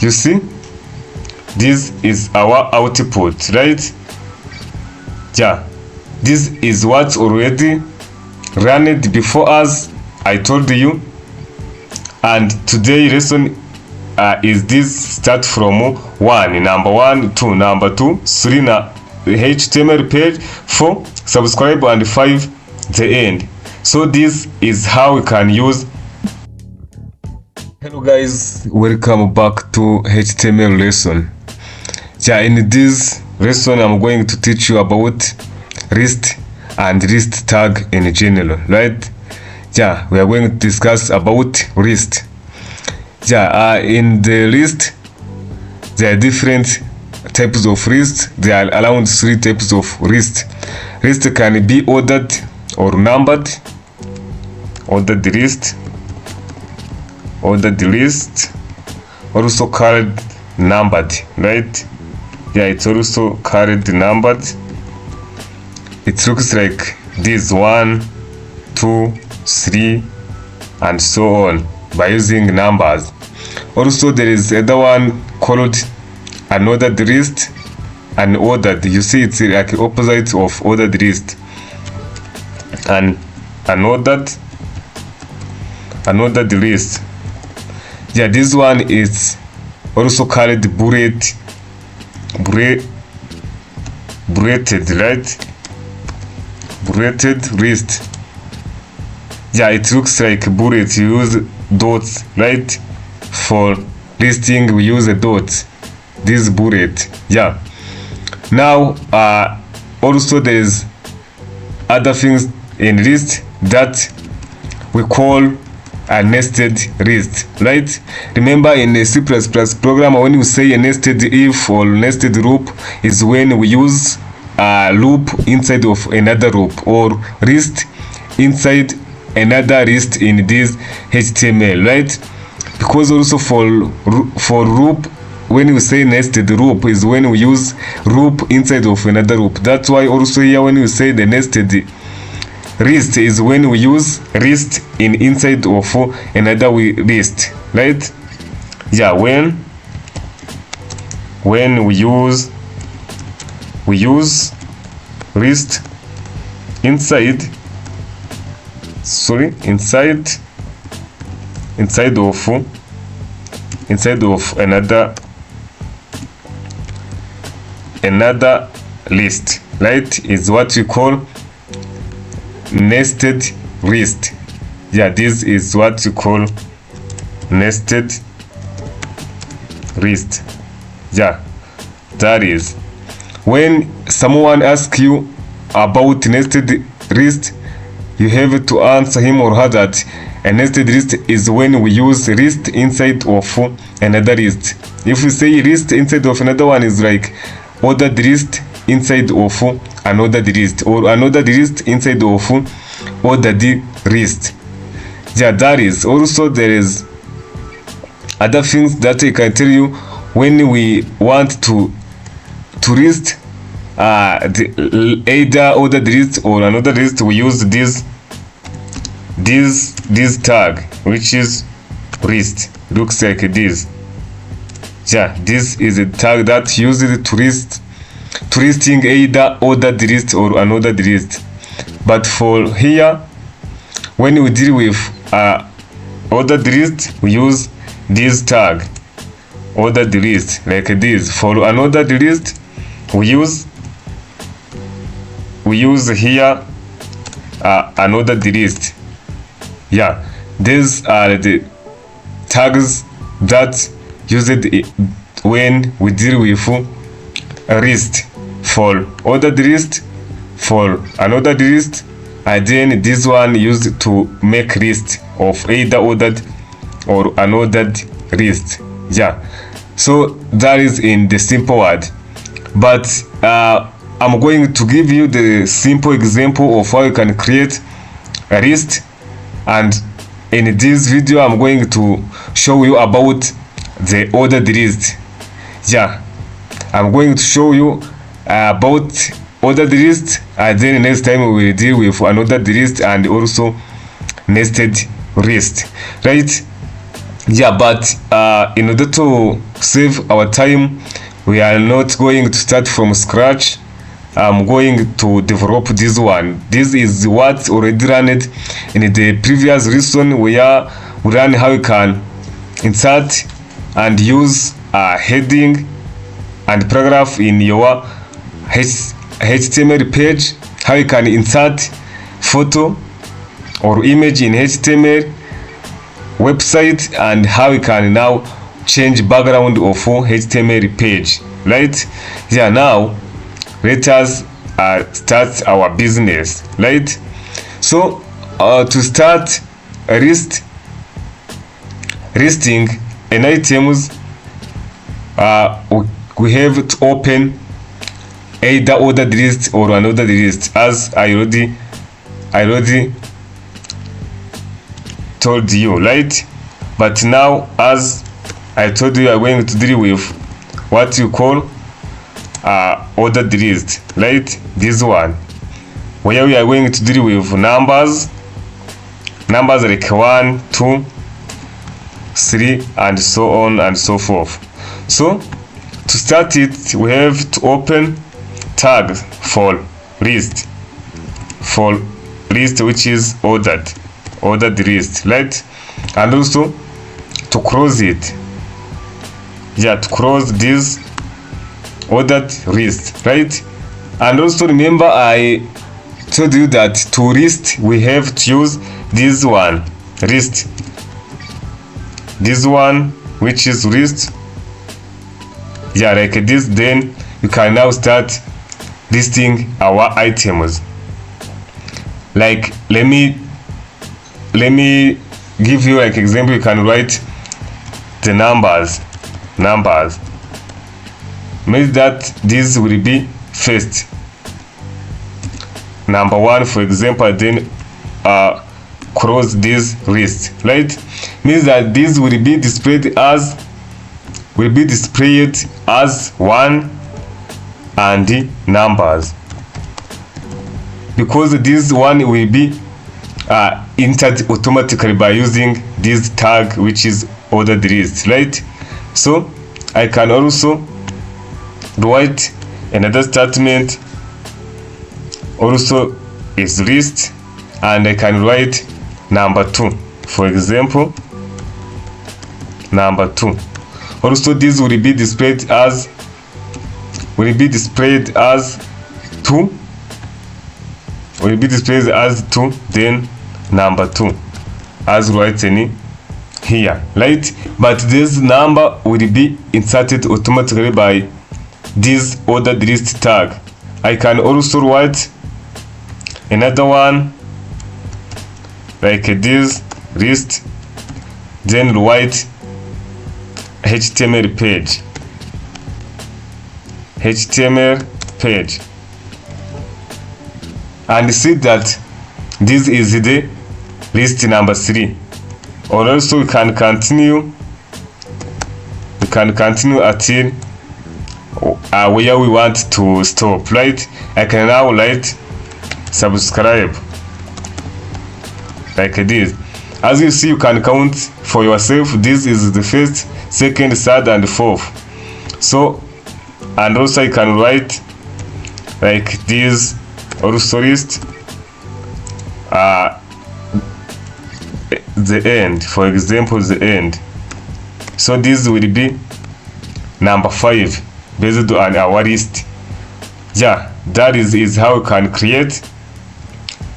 You see, this is our output, right? Yeah, this is what already ran before us, I told you. And today lesson is this start from number 1, 2, number 2, 3 na HTML page, 4 subscribe, and 5 the end. So this is how we can use. Hello guys, welcome back to HTML lesson. Yeah, in this lesson I'm going to teach you about list and list tag in general, right? Yeah, we are going to discuss about list. Yeah, in the list there are different types of list. There are around 3 types of list. List can be ordered or numbered. Ordered list, also called numbered, right? Yeah, it's also called numbered. It looks like this 1, 2, 3 and so on by using numbers. Also there is other one called unordered list and ordered. You see, it's like opposite of ordered list. And unordered list. Yeah, this one is also called bulleted, right? Bulleted list. Yeah, it looks like bullet. You use dots, right? For listing we use a dot. This bullet. Yeah. Now also there is other things in list that we call a nested list, right? Remember, in a C++ program, when you say a nested if or nested loop is when we use a loop inside of another loop, or list inside another list in this HTML, right? Because also for loop, when you say nested loop is when we use loop inside of another loop. That's why also here when you say the nested list is when we use list in inside of another list, right? Yeah, when we use list inside of another list, right, is what we call nested list. Yeah, this is what you call nested list. Yeah, that is when someone asks you about nested list, you have to answer him or her that a nested list is when we use list inside of another list. If we say list inside of another one, is like ordered list inside of another list, or another list inside of ordered list. Yeah, that is. Also there is other things that I can tell you when we want to list either ordered list or another list. We use this tag, which is list. Looks like this. Yeah, this is a tag that used to listing either ordered list or another list. But for here, when we deal with ordered list, we use this tag, ordered list, like this. For another list, we use here another list. Yeah, these are the tags that used when we deal with a list. For ordered list, for another list, and then this one used to make list of either ordered or unordered list. Yeah, so that is in the simple word. But I'm going to give you the simple example of how you can create a list, and in this video I'm going to show you about the ordered list. Yeah, I'm going to show you about ordered list, and then next time we will deal with another list and also nested list, right? Yeah, but in order to save our time. We are not going to start from scratch. I'm going to develop this one. This is what already ran it in the previous lesson, where we learn how you can insert and use a heading and paragraph in your HTML page, how you can insert photo or image in HTML website, and how you can now change background of HTML page, right? Yeah, now let us start our business, right? So to start listing an items, we have to open either ordered list or unordered list, as I already told you, right? But now, as I told you, I'm going to deal with what you call ordered list, right? This one, where we are going to deal with numbers like 1, 2, 3, and so on and so forth. So to start it, we have to open tag for list, which is ordered list, right? And also to close it, yeah, to close this ordered list, right? And also remember, I told you that to list we have to use this one, list, this one, which is list, yeah, like this. Then you can now start listing our items. Like let me give you like example. You can write the numbers means that this will be first, number 1, for example. Then close this list, right? Means that this will be displayed as 1 and the numbers, because this one will be entered automatically by using this tag, which is ordered list, right? So I can also write another statement also is list, and I can write number 2, for example, number 2. Also this will be displayed as 2, then number 2 as written here, right? But this number will be inserted automatically by this ordered list tag. I can also write another one like this list, then write HTML page, and see that this is the list number 3. Or also we can continue until where we want to stop, right? I can now write subscribe like this. As you see, you can count for yourself. This is the first, second, third, and fourth. So, and also you can write like this also list the end, for example, the end. So this will be number 5 based on our list. Yeah, that is how you can create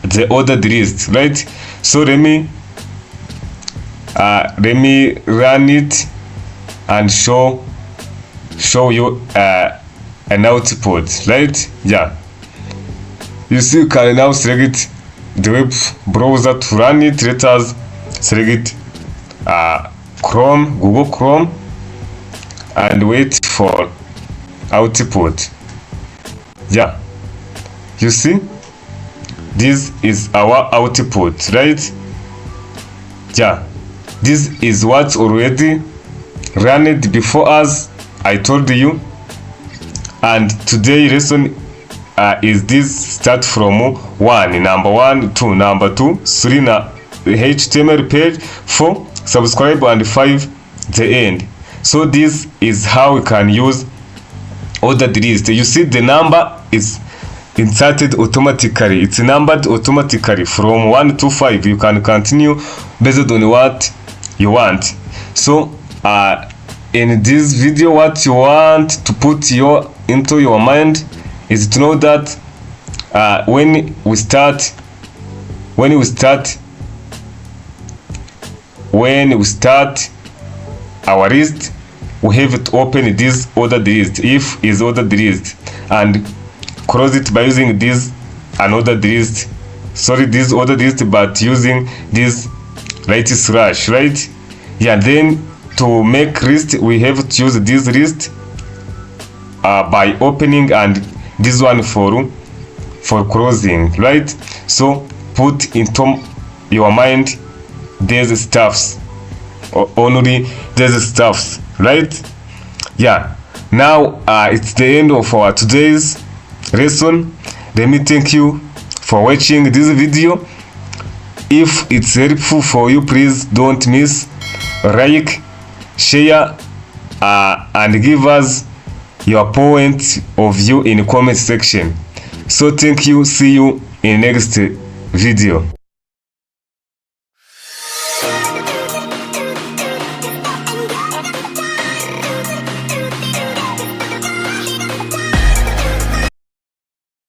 the ordered list, right? So let me run it and show you an output, right? Yeah, you see, you can now select the web browser to run it. Let us select Chrome, Google Chrome, and wait for output. Yeah, you see, this is our output, right? Yeah, this is what already ran it before us, I told you. And today lesson is this start from 1, number 1, 2, number 2, 3, HTML page, 4, subscribe, and 5, the end. So this is how we can use ordered list. You see the number is inserted automatically. It's numbered automatically from 1 to 5. You can continue based on what you want. So in this video, what you want to put into your mind is to know that when we start our list, we have to open this ordered list if is ordered list and close it by using this unordered list. Sorry, this ordered list, but using this right slash, right? Yeah, then to make list, we have to use this list by opening and this one for closing, right? So put into your mind these stuffs, only these stuffs, right? Yeah, now it's the end of our today's lesson. Let me thank you for watching this video. If it's helpful for you, please don't miss like, share, and give us your point of view in the comment section. So thank you, see you in next video.